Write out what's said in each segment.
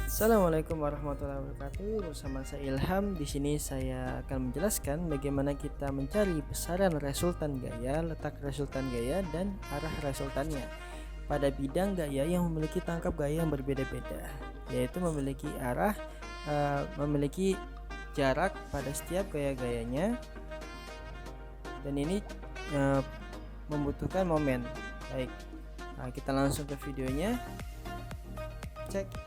Assalamualaikum warahmatullahi wabarakatuh. Bersama saya Ilham. Di sini saya akan menjelaskan bagaimana kita mencari besaran resultan gaya, letak resultan gaya, dan arah resultannya pada bidang gaya yang memiliki tangkap gaya yang berbeda-beda, yaitu memiliki arah, memiliki jarak pada setiap gaya-gayanya, dan ini membutuhkan momen. Baik, kita langsung ke videonya. Cek.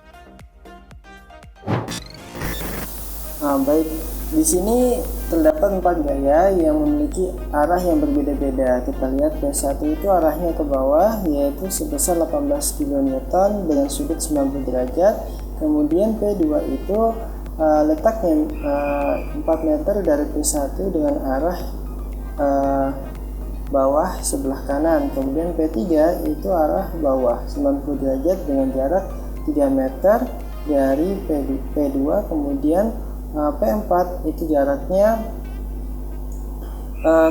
Baik, di sini terdapat 4 gaya yang memiliki arah yang berbeda-beda. Kita lihat P1 itu arahnya ke bawah, yaitu sebesar 18 kN dengan sudut 90 derajat. Kemudian P2 itu letaknya 4 meter dari P1 dengan arah bawah sebelah kanan. Kemudian P3 itu arah bawah 90 derajat dengan jarak 3 meter dari P2. Kemudian P4 itu jaraknya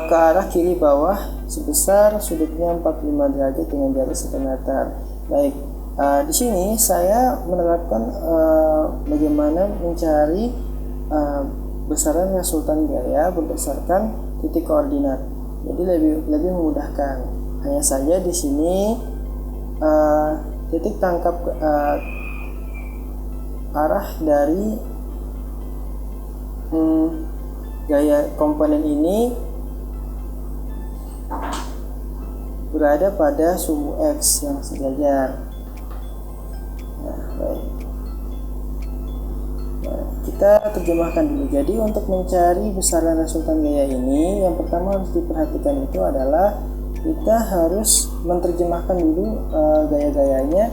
ke arah kiri bawah sebesar sudutnya 45 derajat dengan jarak 1 meter. Baik, di sini saya menerapkan bagaimana mencari besaran resultan gaya berdasarkan titik koordinat. Jadi lebih memudahkan. Hanya saja di sini titik tangkap arah dari gaya komponen ini berada pada sumbu X yang sejajar. Baik. Kita terjemahkan dulu. Jadi untuk mencari besaran resultan gaya ini, yang pertama harus diperhatikan itu adalah kita harus menerjemahkan dulu gaya-gayanya,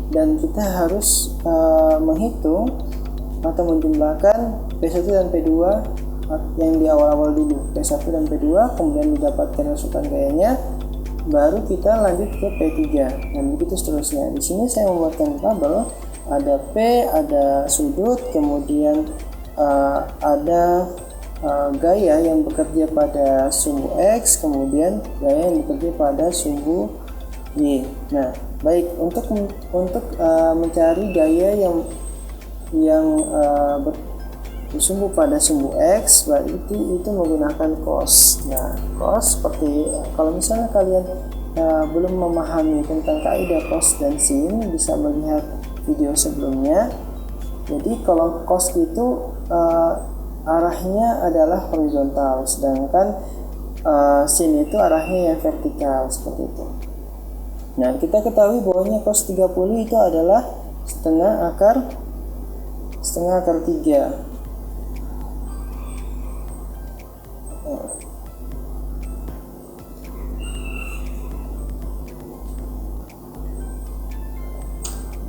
dan kita harus menghitung atau menjumlahkan P1 dan P2 yang di awal-awal dulu, P1 dan P2, kemudian didapatkan resultan gayanya, baru kita lanjut ke P3 dan begitu seterusnya. Di sini saya membuatkan tabel, ada P, ada sudut, kemudian ada gaya yang bekerja pada sumbu X, kemudian gaya yang bekerja pada sumbu Y. Nah, baik, untuk mencari gaya yang bersumbu pada sumbu X, berarti itu menggunakan cos. Nah, cos seperti kalau misalnya kalian belum memahami tentang kaidah cos dan sin, bisa melihat video sebelumnya. Jadi kalau cos itu arahnya adalah horizontal, sedangkan sin itu arahnya yang vertikal, seperti itu. Nah, kita ketahui bahwanya cos 30 itu adalah setengah akar 3.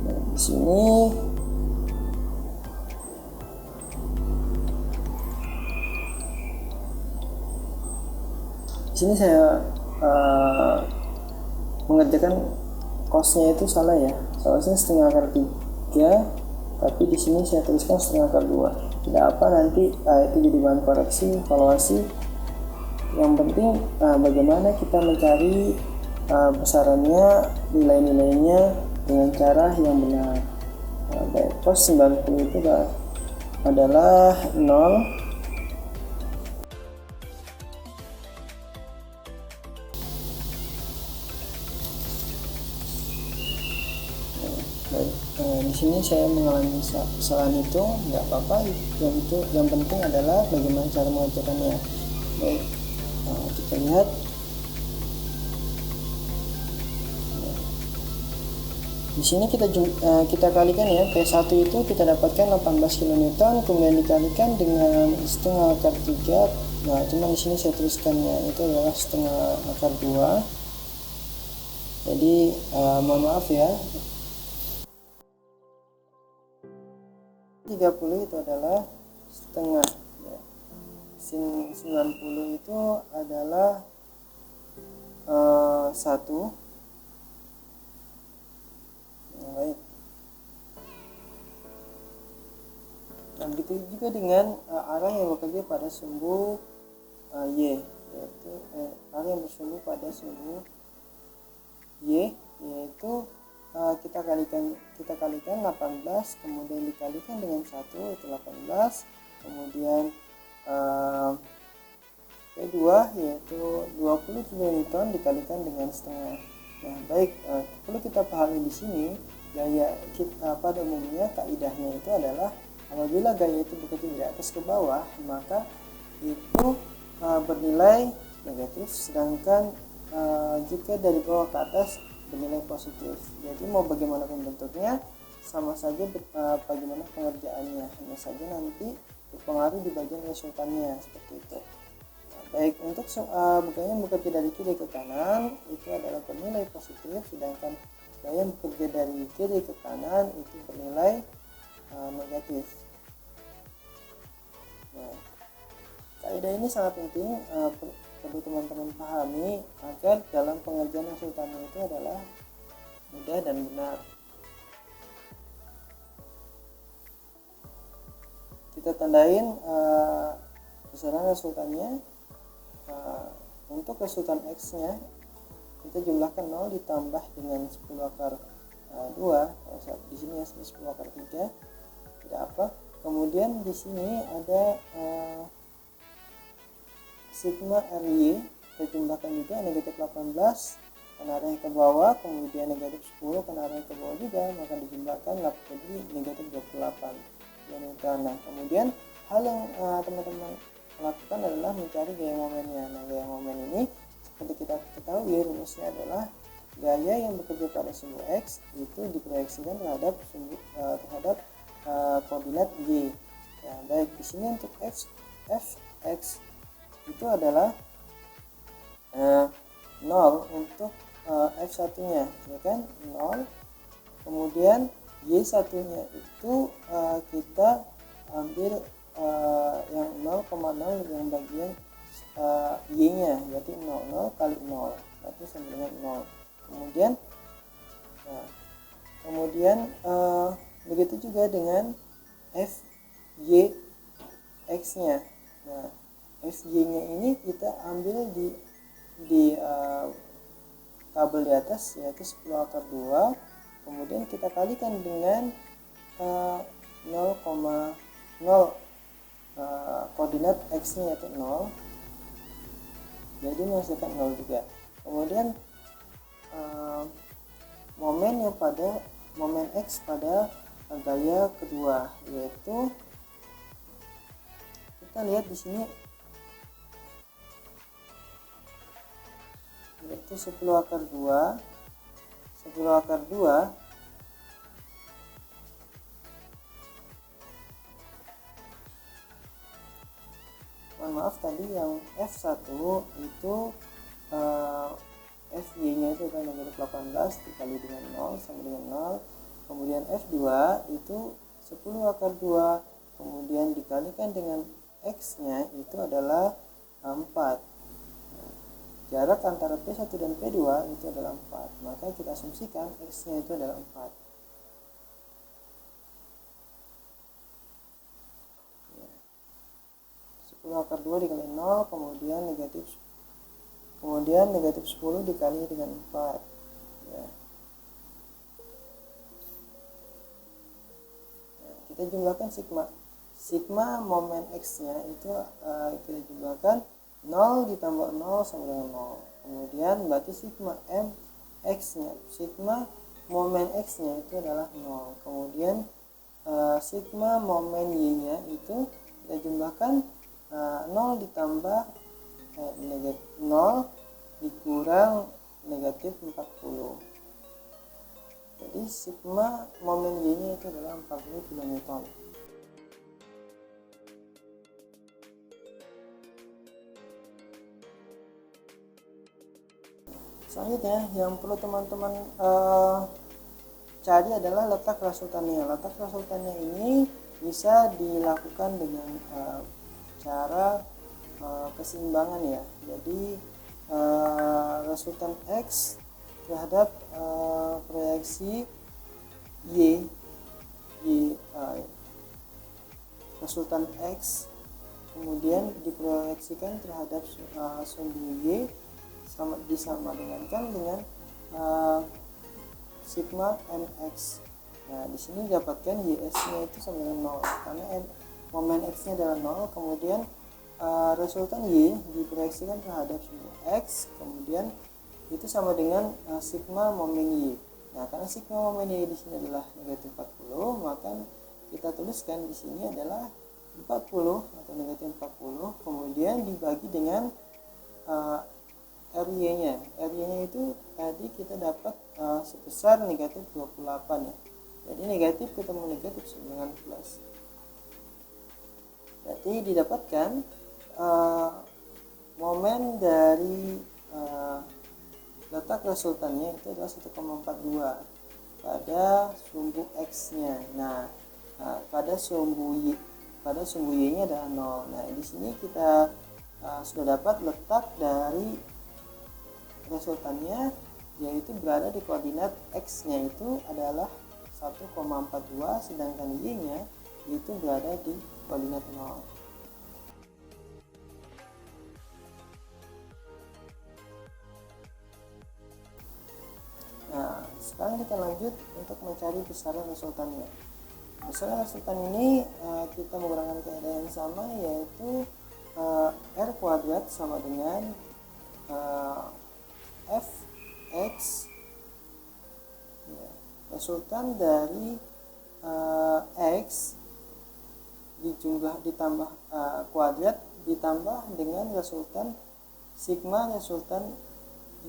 Nah, di sini saya mengerjakan cosnya itu salah ya, seharusnya setengah akar 3, tapi di sini saya tuliskan setengah akar 2. Tidak apa, nanti itu jadi bahan koreksi, evaluasi. Yang penting bagaimana kita mencari besarannya, nilai-nilainya dengan cara yang benar. Baik, cos 90 itu adalah 0. Di sini saya mengalami kesalahan itu, nggak apa-apa. Yang penting adalah bagaimana cara mengerjakannya. Baik, kita lihat. Di sini kita kalikan ya, P1 itu kita dapatkan 18 kN, kemudian dikalikan dengan setengah akar 3. Nah, cuma di sini saya tuliskannya itu adalah setengah akar 2. Jadi mohon maaf ya. 30 itu adalah setengah ya. Sin 90 itu adalah 1. Baik. Nah, begitu juga dengan arah yang bekerja pada sumbu Y, yaitu arah yang bersumbu pada sumbu Y, yaitu kita kalikan 18, kemudian dikalikan dengan 1 itu 18, kemudian P2 yaitu 20 kN dikalikan dengan setengah. Nah, baik, perlu kita pahami di sini gaya kita pada umumnya kaidahnya itu adalah apabila gaya itu bekerja dari atas ke bawah maka itu bernilai negatif, sedangkan jika dari bawah ke atas bernilai positif. Jadi mau bagaimanapun bentuknya sama saja bagaimana pengerjaannya, hanya saja nanti berpengaruh di bagian resultannya seperti itu. Baik, untuk gaya yang bekerja dari kiri ke kanan itu adalah bernilai positif, sedangkan gaya yang bekerja dari kiri ke kanan itu bernilai negatif. Nah, kaidah ini sangat penting, perlu teman-teman pahami agar dalam pengerjaan resultannya itu adalah mudah dan benar. Kita tandain besaran resultannya. Untuk resultan X nya kita jumlahkan 0 ditambah dengan 10 akar 2, di sini ya 10 akar 3 tidak apa. Kemudian di sini ada sigma RY, kita jumlahkan juga negatif 18 karena arahnya ke bawah, kemudian negatif 10 karena arahnya ke bawah juga, maka dijumlahkan jadi negatif 28 kN. Nah, kemudian hal yang teman-teman lakukan adalah mencari gaya momennya. Nah, gaya momen ini seperti kita ketahui rumusnya adalah gaya yang bekerja pada sumbu X itu diproyeksikan terhadap koordinat Y. Ya, baik, di sini untuk fx itu adalah 0 untuk f1 nya, ya kan, 0. Kemudian y1 nya itu kita ambil yang 0,0 yang bagian y nya, berarti 0 kali 0 berarti sama dengan 0. Kemudian begitu juga dengan fy x nya. Nah, fy nya ini kita ambil di tabel di atas, yaitu 10 akar 2, kemudian kita kalikan dengan 0,0 koordinat x nya yaitu 0, jadi menghasilkan 0 juga. Kemudian momen x pada gaya kedua, yaitu kita lihat di sini yaitu 10 akar 2 maaf tadi yang F1 itu Fy nya itu kan negatif 18 dikali dengan 0 sama dengan 0. Kemudian F2 itu 10 akar 2 kemudian dikalikan dengan X nya itu adalah 4. Jarak antara P1 dan P2 itu adalah 4, maka kita asumsikan X nya itu adalah 4. 10 akar 2 dikali 0, kemudian negatif 10 dikali dengan 4 ya. Nah, kita jumlahkan sigma momen X nya itu kita jumlahkan 0 ditambah 0 sama dengan 0, kemudian berarti sigma m X nya, sigma momen X nya itu adalah 0, kemudian sigma momen Y nya itu kita jumlahkan 0 ditambah negatif 0 dikurang negatif 40, jadi sigma momen Y nya itu adalah 40 kN. Selanjutnya yang perlu teman-teman cari adalah letak resultannya. Letak resultannya ini bisa dilakukan dengan cara keseimbangan ya. Jadi resultan X terhadap proyeksi Y, resultan X kemudian diproyeksikan terhadap sumbu Y disamakan dengan sigma mx. Nah, di sini dapatkan ys-nya itu sama dengan 0 karena momen x-nya adalah 0, kemudian resultan y diproyeksikan terhadap sumbu x, kemudian itu sama dengan sigma momen y. Nah, karena sigma momen y di sini adalah negatif 40, maka kita tuliskan di sini adalah 40 atau negatif 40, kemudian dibagi dengan RY-nya. RY-nya itu tadi kita dapat sebesar negatif 28 ya. Jadi negatif ketemu negatif dengan plus. Berarti didapatkan momen dari letak resultannya itu adalah 1,42 pada sumbu x-nya. Nah, pada sumbu y-nya adalah 0. Nah, di sini kita sudah dapat letak dari resultannya, yaitu berada di koordinat x-nya itu adalah 1,42, sedangkan y-nya itu berada di koordinat 0. Nah, sekarang kita lanjut untuk mencari besaran resultannya. Besaran resultan ini kita menggunakan kaidah yang sama, yaitu r kuadrat sama dengan fx ya, resultan dari x ditambah kuadrat ditambah dengan resultan sigma resultan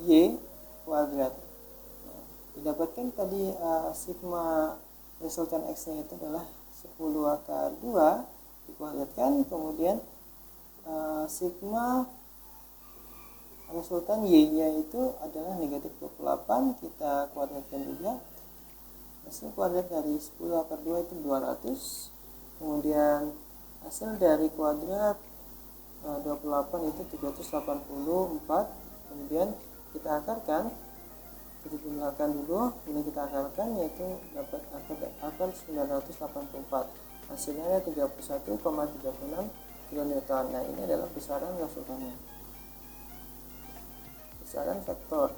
y kuadrat. Nah, didapatkan tadi sigma resultan x nya itu adalah 10 akar 2 dikuadratkan, kemudian sigma resultan y-nya itu adalah negatif 28, kita kuadratkan juga. Hasil kuadrat dari 10 akar 2 itu 200, kemudian hasil dari kuadrat 28 itu 384, kemudian kita akarkan, kita jumlahkan dulu, kemudian kita akarkan, yaitu dapat akar 984, hasilnya ada 31,36 kN. Nah, ini adalah besaran resultannya, besaran vektor.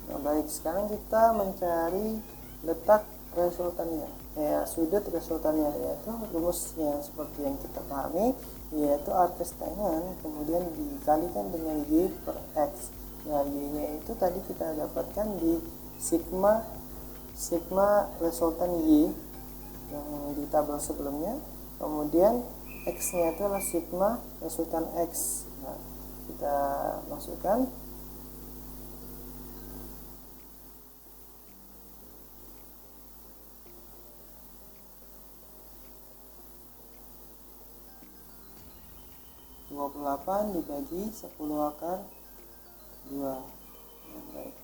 Nah, baik, sekarang kita mencari letak resultannya, sudut resultannya, yaitu rumusnya seperti yang kita pahami, yaitu arkes tangen kemudian dikalikan dengan y per x. Nah, y-nya itu tadi kita dapatkan di sigma resultan y yang di tabel sebelumnya, kemudian x-nya itu adalah sigma resultan x. Nah, kita masukkan, dua puluh 28 dibagi 10 akar 2. Baik.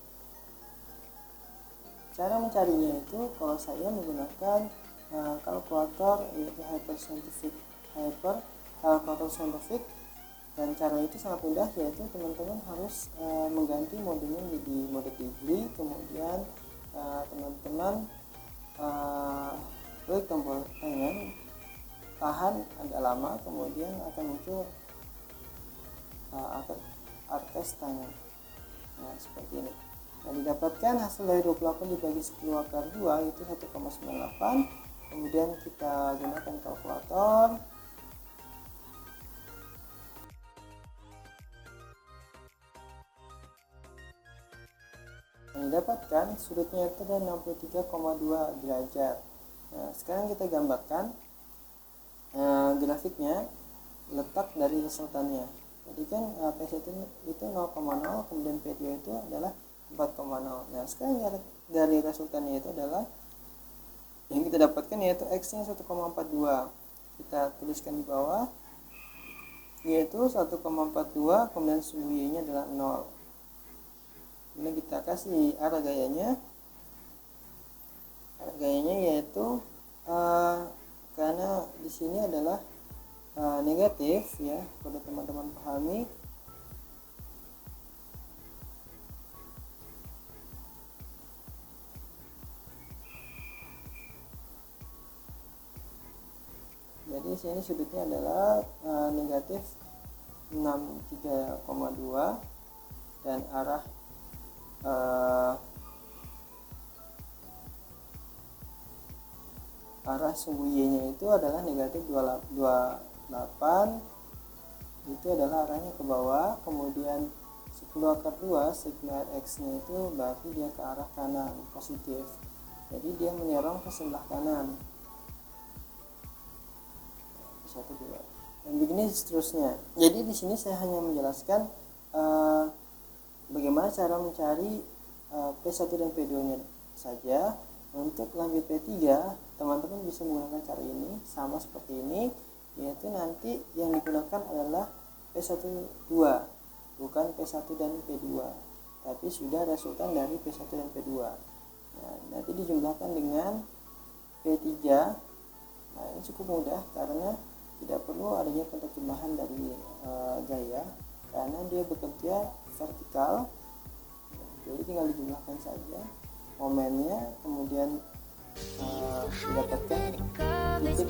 Cara mencarinya itu kalau saya menggunakan kalkulator, yaitu kalkulator saintifik, dan cara itu sangat mudah, yaitu teman-teman harus mengganti modenya menjadi mode degree, kemudian teman-teman klik tombol tahan agak lama, kemudian akan muncul arkes tangen. Nah, seperti ini. Nah, didapatkan hasil dari 28 dibagi 10 akar 2 itu 1,98. Kemudian kita gunakan kalkulator. Nah, didapatkan sudutnya itu adalah 63,2 derajat. Nah, sekarang kita gambarkan grafiknya, letak dari resultannya. Jadi kan P1 itu 0,0, kemudian P2 itu adalah 4,0. Nah, sekarang dari resultannya itu adalah yang kita dapatkan, yaitu X nya 1,42. Kita tuliskan di bawah, yaitu 1,42, kemudian sumbu Y nya adalah 0. Kemudian kita kasih arah gayanya. Arah gayanya yaitu karena di sini adalah negatif ya, pada teman-teman pahami. sini sudutnya adalah negatif 63,2 dan arah sumbu Y-nya itu adalah negatif 28, itu adalah arahnya ke bawah. Kemudian 10 akar 2 sigma X-nya itu berarti dia ke arah kanan, positif. Jadi dia menyorong ke sebelah kanan. 1, 2. Dan begini seterusnya. Jadi di sini saya hanya menjelaskan bagaimana cara mencari P1 dan P2-nya saja. Untuk lanjut P3, teman-teman bisa menggunakan cara ini, sama seperti ini, yaitu nanti yang digunakan adalah P1 2, bukan P1 dan P2, tapi sudah resultan dari P1 dan P2. Nah, nanti dijumlahkan dengan P3. Nah, ini cukup mudah karena tidak perlu adanya penerjemahan dari gaya, karena dia bekerja vertikal. Jadi tinggal dijumlahkan saja momennya, kemudian didapatkan titik